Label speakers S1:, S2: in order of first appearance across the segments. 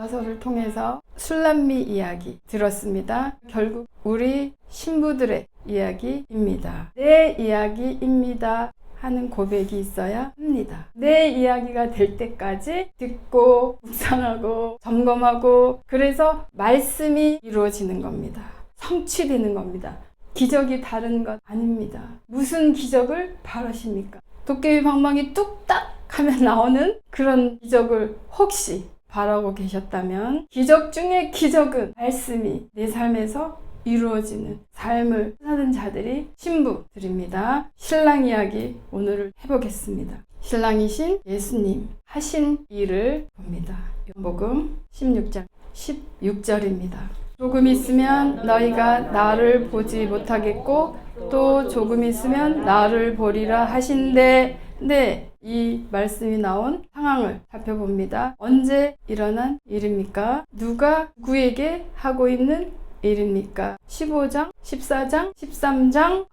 S1: 가설을 통해서 술람미 이야기 들었습니다. 결국 우리 신부들의 이야기입니다. 내 이야기입니다 하는 고백이 있어야 합니다. 내 이야기가 될 때까지 듣고 묵상하고 점검하고, 그래서 말씀이 이루어지는 겁니다. 성취되는 겁니다. 기적이 다른 것 아닙니다. 무슨 기적을 바라십니까? 도깨비 방망이 뚝딱 하면 나오는 그런 기적을 혹시 바라고 계셨다면, 기적 중에 기적은 말씀이 내 삶에서 이루어지는 삶을 사는 자들이 신부들입니다. 신랑 이야기 오늘 해보겠습니다. 신랑이신 예수님 하신 일을 봅니다. 요한복음 16장 16절입니다. 조금 있으면 너희가 나를 보지 못하겠고 또 조금 있으면 나를 보리라 하신대. 네, 이 말씀이 나온 상황을 살펴봅니다. 언제 일어난 일입니까? 누가 누구에게 하고 있는 일입니까? 15장, 14장, 13장.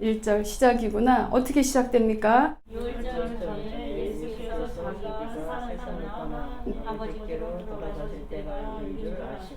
S1: 1절 시작이구나. 어떻게 시작됩니까?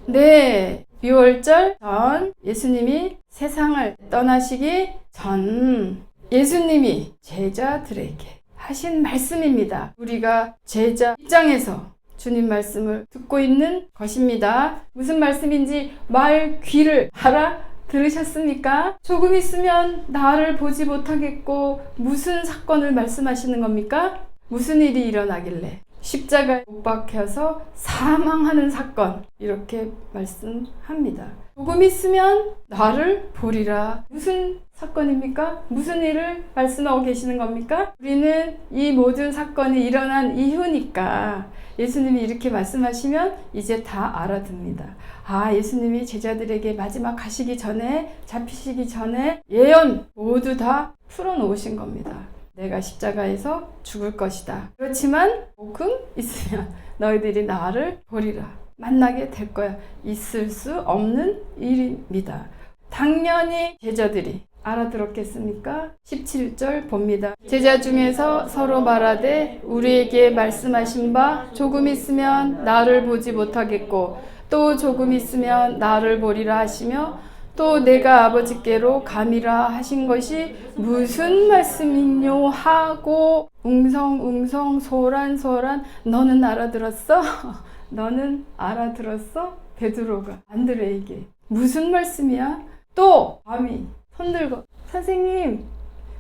S1: 네, 6월절 전 예수님이 세상을 떠나시기 전 예수님이 제자들에게 하신 말씀입니다. 우리가 제자 입장에서 주님 말씀을 듣고 있는 것입니다. 무슨 말씀인지 말 귀를 알아들으셨습니까? 조금 있으면 나를 보지 못하겠고, 무슨 사건을 말씀하시는 겁니까? 무슨 일이 일어나길래? 십자가에 못 박혀서 사망하는 사건, 이렇게 말씀합니다. 조금 있으면 나를 보리라. 무슨 사건입니까? 무슨 일을 말씀하고 계시는 겁니까? 우리는 이 모든 사건이 일어난 이유니까 예수님이 이렇게 말씀하시면 이제 다 알아듣습니다. 예수님이 제자들에게 마지막 가시기 전에, 잡히시기 전에 예언 모두 다 풀어놓으신 겁니다. 내가 십자가에서 죽을 것이다. 그렇지만 조금 있으면 너희들이 나를 보리라. 만나게 될 거야. 있을 수 없는 일입니다. 당연히 제자들이 알아들었겠습니까? 17절 봅니다. 제자 중에서 서로 말하되 우리에게 말씀하신 바 조금 있으면 나를 보지 못하겠고 또 조금 있으면 나를 보리라 하시며 또 내가 아버지께로 감이라 하신 것이 무슨 말씀이뇨 하고 웅성웅성 소란소란. 너는 알아들었어? 너는 알아들었어? 베드로가 안드레에게 무슨 말씀이야? 또 감히 손들고 선생님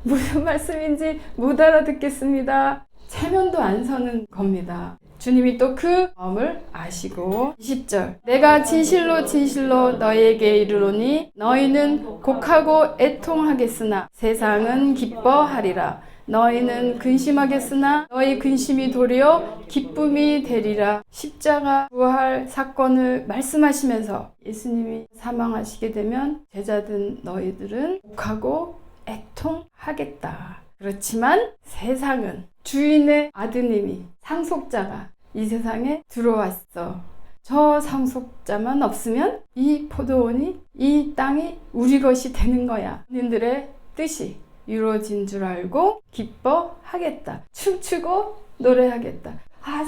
S1: 무슨 말씀인지 못 알아듣겠습니다. 체면도 안 서는 겁니다. 주님이 또 그 마음을 아시고 20절 내가 진실로 진실로 너희에게 이르노니 너희는 곡하고 애통하겠으나 세상은 기뻐하리라. 너희는 근심하겠으나 너희 근심이 도리어 기쁨이 되리라. 십자가 부활 사건을 말씀하시면서 예수님이 사망하시게 되면 제자된 너희들은 곡하고 애통하겠다. 그렇지만 세상은 주인의 아드님이 상속자가 이 세상에 들어왔어. 저 상속자만 없으면 이 포도원이 이 땅이 우리 것이 되는 거야. 주님들의 뜻이 이루어진 줄 알고 기뻐하겠다. 춤추고 노래하겠다.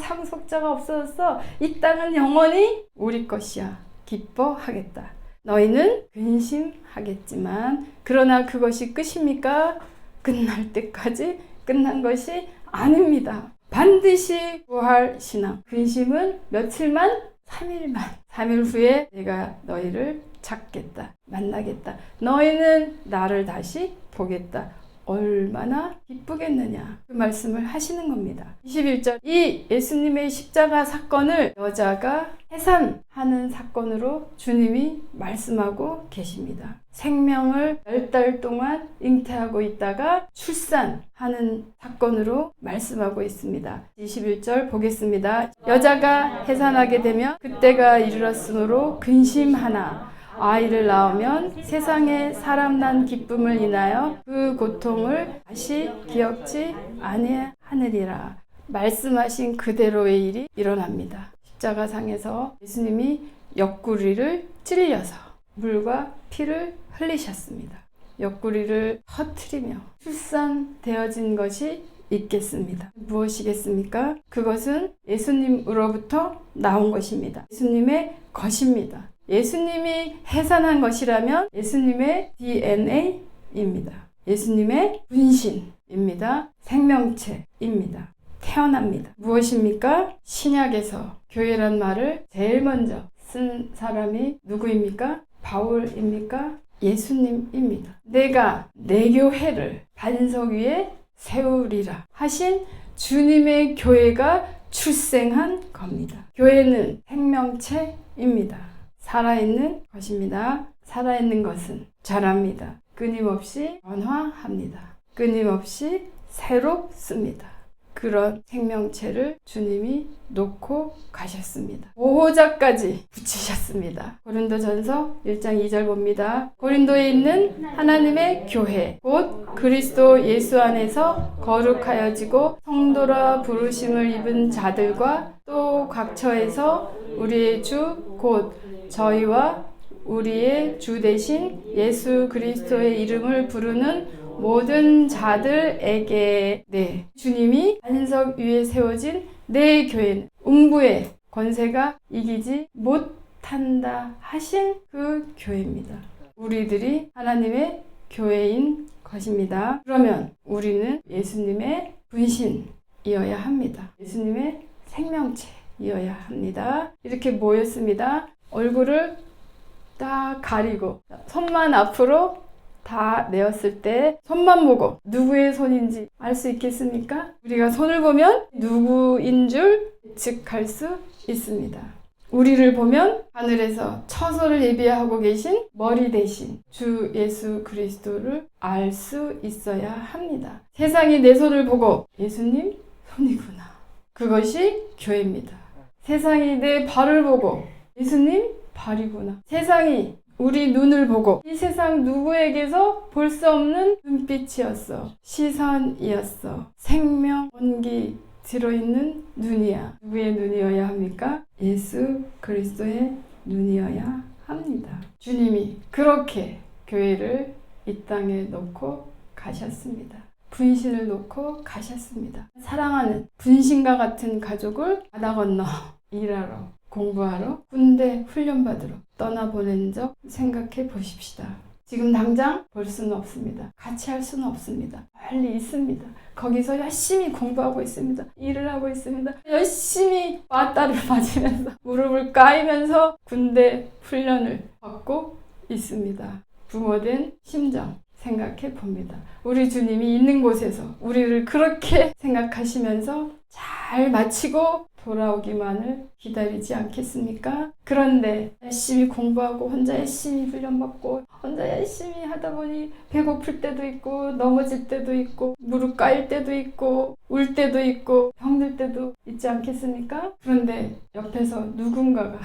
S1: 상속자가 없어졌어. 이 땅은 영원히 우리 것이야. 기뻐하겠다. 너희는 근심하겠지만 그러나 그것이 끝입니까? 끝날 때까지 끝난 것이 아닙니다. 반드시 부활 신앙. 근심은 며칠만? 3일만. 3일 후에 내가 너희를 찾겠다. 만나겠다. 너희는 나를 다시 보겠다. 얼마나 기쁘겠느냐. 그 말씀을 하시는 겁니다. 21절 이 예수님의 십자가 사건을 여자가 해산하는 사건으로 주님이 말씀하고 계십니다. 생명을 10달 동안 잉태하고 있다가 출산하는 사건으로 말씀하고 있습니다. 21절 보겠습니다. 여자가 해산하게 되면 그때가 이르렀으므로 근심하나 아이를 낳으면 세상에 사람 난 기쁨을 인하여 그 고통을 다시 기억지 아니하느니라. 말씀하신 그대로의 일이 일어납니다. 십자가상에서 예수님이 옆구리를 찔려서 물과 피를 흘리셨습니다. 옆구리를 터뜨리며 출산되어진 것이 있겠습니다. 무엇이겠습니까? 그것은 예수님으로부터 나온 것입니다. 예수님의 것입니다. 예수님이 해산한 것이라면 예수님의 DNA입니다. 예수님의 분신입니다. 생명체입니다. 태어납니다. 무엇입니까? 신약에서 교회란 말을 제일 먼저 쓴 사람이 누구입니까? 바울입니까? 예수님입니다. 내가 내 교회를 반석 위에 세우리라 하신 주님의 교회가 출생한 겁니다. 교회는 생명체입니다. 살아있는 것입니다. 살아있는 것은 자랍니다. 끊임없이 변화합니다. 끊임없이 새롭습니다. 그런 생명체를 주님이 놓고 가셨습니다. 보호자까지 붙이셨습니다. 고린도전서 1장 2절 봅니다. 고린도에 있는 하나님의 교회 곧 그리스도 예수 안에서 거룩하여지고 성도라 부르심을 입은 자들과 또 각처에서 우리의 주 곧 저희와 우리의 주 대신 예수 그리스도의 이름을 부르는 모든 자들에게 주님이 반석 위에 세워진 내 교회는 음부의 권세가 이기지 못한다 하신 그 교회입니다. 우리들이 하나님의 교회인 것입니다. 그러면 우리는 예수님의 분신이어야 합니다. 예수님의 생명체이어야 합니다. 이렇게 모였습니다. 얼굴을 딱 가리고 손만 앞으로 다 내었을 때 손만 보고 누구의 손인지 알 수 있겠습니까? 우리가 손을 보면 누구인 줄 예측할 수 있습니다. 우리를 보면 하늘에서 처소를 예비하고 계신 머리 대신 주 예수 그리스도를 알 수 있어야 합니다. 세상이 내 손을 보고 예수님 손이구나. 그것이 교회입니다. 세상이 내 발을 보고 예수님 발이구나. 세상이 우리 눈을 보고 이 세상 누구에게서 볼 수 없는 눈빛이었어. 시선이었어. 생명, 온기 들어있는 눈이야. 누구의 눈이어야 합니까? 예수 그리스도의 눈이어야 합니다. 주님이 그렇게 교회를 이 땅에 놓고 가셨습니다. 분신을 놓고 가셨습니다. 사랑하는 분신과 같은 가족을 바다 건너 일하러 공부하러 군대 훈련받으러 떠나보낸 적 생각해 보십시다. 지금 당장 볼 수는 없습니다. 같이 할 수는 없습니다. 멀리 있습니다. 거기서 열심히 공부하고 있습니다. 일을 하고 있습니다. 열심히 맞다를 맞으면서 무릎을 까이면서 군대 훈련을 받고 있습니다. 부모된 심정 생각해 봅니다. 우리 주님이 있는 곳에서 우리를 그렇게 생각하시면서 잘 마치고 돌아오기만을 기다리지 않겠습니까? 그런데 열심히 공부하고 혼자 열심히 훈련받고 혼자 열심히 하다 보니 배고플 때도 있고 넘어질 때도 있고 무릎 까일 때도 있고 울 때도 있고 병들 때도 있지 않겠습니까? 그런데 옆에서 누군가가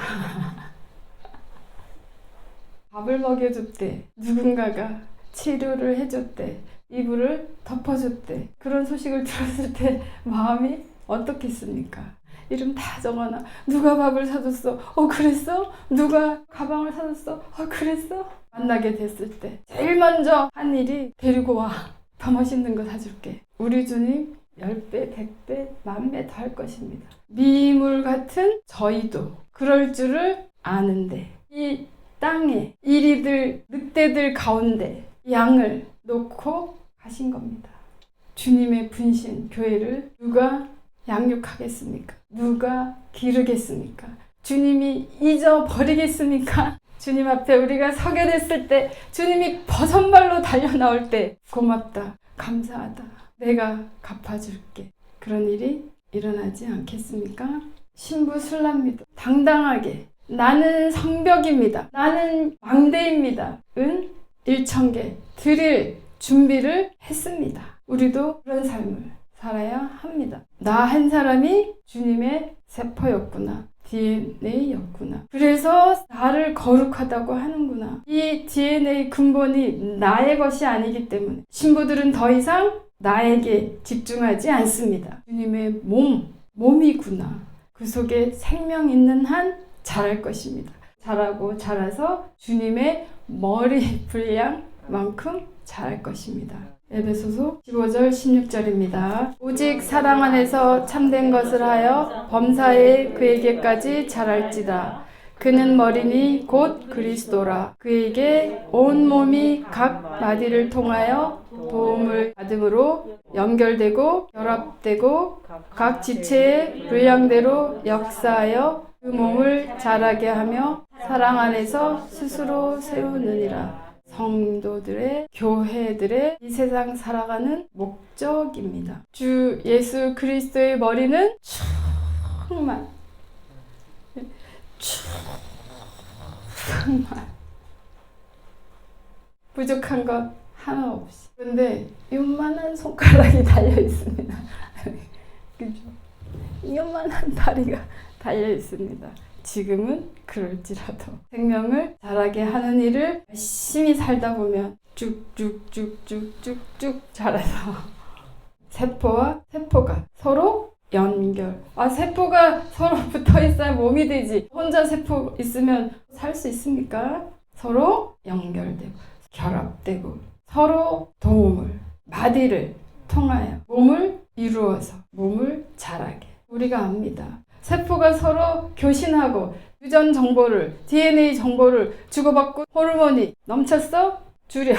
S1: 밥을 먹여줬대. 누군가가 치료를 해줬대. 이불을 덮어줬대. 그런 소식을 들었을 때 마음이 어떻겠습니까? 이름 다 적어놔. 누가 밥을 사줬어? 그랬어? 누가 가방을 사줬어? 그랬어? 만나게 됐을 때 제일 먼저 한 일이 데리고 와. 더 멋있는 거 사줄게. 우리 주님 10배, 100배, 10,000배 더 할 것입니다. 미물 같은 저희도 그럴 줄을 아는데 이 땅에 이리들 늑대들 가운데 양을 놓고 가신 겁니다. 주님의 분신 교회를 누가 양육하겠습니까? 누가 기르겠습니까? 주님이 잊어버리겠습니까? 주님 앞에 우리가 서게 됐을 때 주님이 버선발로 달려 나올 때 고맙다, 감사하다, 내가 갚아줄게. 그런 일이 일어나지 않겠습니까? 신부술랍니다. 당당하게 나는 성벽입니다. 나는 망대입니다. 은 1,000개 드릴 준비를 했습니다. 우리도 그런 삶을 살아야 합니다. 나 한 사람이 주님의 세포였구나. DNA였구나. 그래서 나를 거룩하다고 하는구나. 이 DNA 근본이 나의 것이 아니기 때문에 신부들은 더 이상 나에게 집중하지 않습니다. 주님의 몸이구나. 그 속에 생명 있는 한 자랄 것입니다. 자라고 자라서 주님의 머리 분량만큼 자랄 것입니다. 에베소서 15절 16절입니다. 오직 사랑 안에서 참된 것을 하여 범사에 그에게까지 자랄지다. 그는 머리니 곧 그리스도라. 그에게 온 몸이 각 마디를 통하여 도움을 받음으로 연결되고 결합되고 각 지체의 분량대로 역사하여 그 몸을 자라게 하며 사랑 안에서 스스로 세우느니라. 성도들의, 교회들의 이 세상 살아가는 목적입니다. 주 예수 그리스도의 머리는 정말 부족한 것 하나 없이. 그런데 요만한 손가락이 달려 있습니다. 그죠? 요만한 다리가 달려 있습니다. 지금은 그럴지라도 생명을 자라게 하는 일을 열심히 살다 보면 쭉쭉쭉쭉쭉쭉 자라서 세포와 세포가 서로 연결. 세포가 서로 붙어 있어야 몸이 되지. 혼자 세포 있으면 살 수 있습니까? 서로 연결되고 결합되고 서로 도움을, 마디를 통하여 몸을 이루어서 몸을 자라게. 우리가 압니다. 세포가 서로 교신하고 유전 정보를, DNA 정보를 주고받고 호르몬이 넘쳤어? 줄여.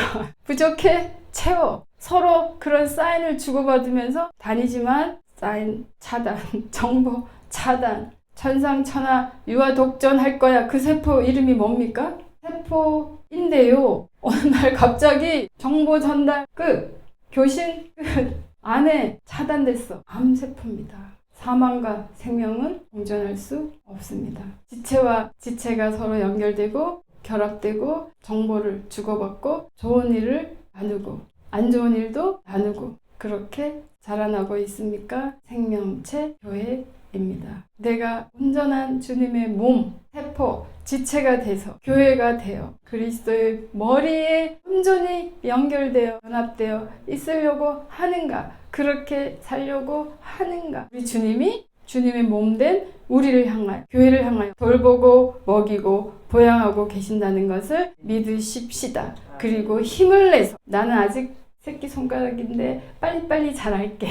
S1: 부족해? 채워. 서로 그런 사인을 주고받으면서 다니지만 사인 차단, 정보 차단, 천상천하 유아독전 할 거야. 그 세포 이름이 뭡니까? 세포인데요. 어느 날 갑자기 정보 전달 끝, 교신 끝, 안에 차단됐어. 암세포입니다. 사망과 생명은 공존할 수 없습니다. 지체와 지체가 서로 연결되고 결합되고 정보를 주고받고 좋은 일을 나누고 안 좋은 일도 나누고 그렇게 자라나고 있습니까? 생명체 교회입니다. 내가 온전한 주님의 몸, 세포, 지체가 돼서 교회가 되어 그리스도의 머리에 온전히 연결되어 연합되어 있으려고 하는가? 그렇게 살려고 하는가? 우리 주님이 주님의 몸된 우리를 향하여 교회를 향하여 돌보고 먹이고 보양하고 계신다는 것을 믿으십시다. 그리고 힘을 내서 나는 아직 새끼손가락인데 빨리빨리 자랄게.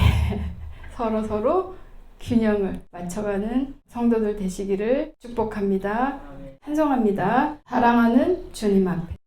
S1: 서로 균형을 맞춰가는 성도들 되시기를 축복합니다. 찬송합니다. 사랑하는 주님 앞에.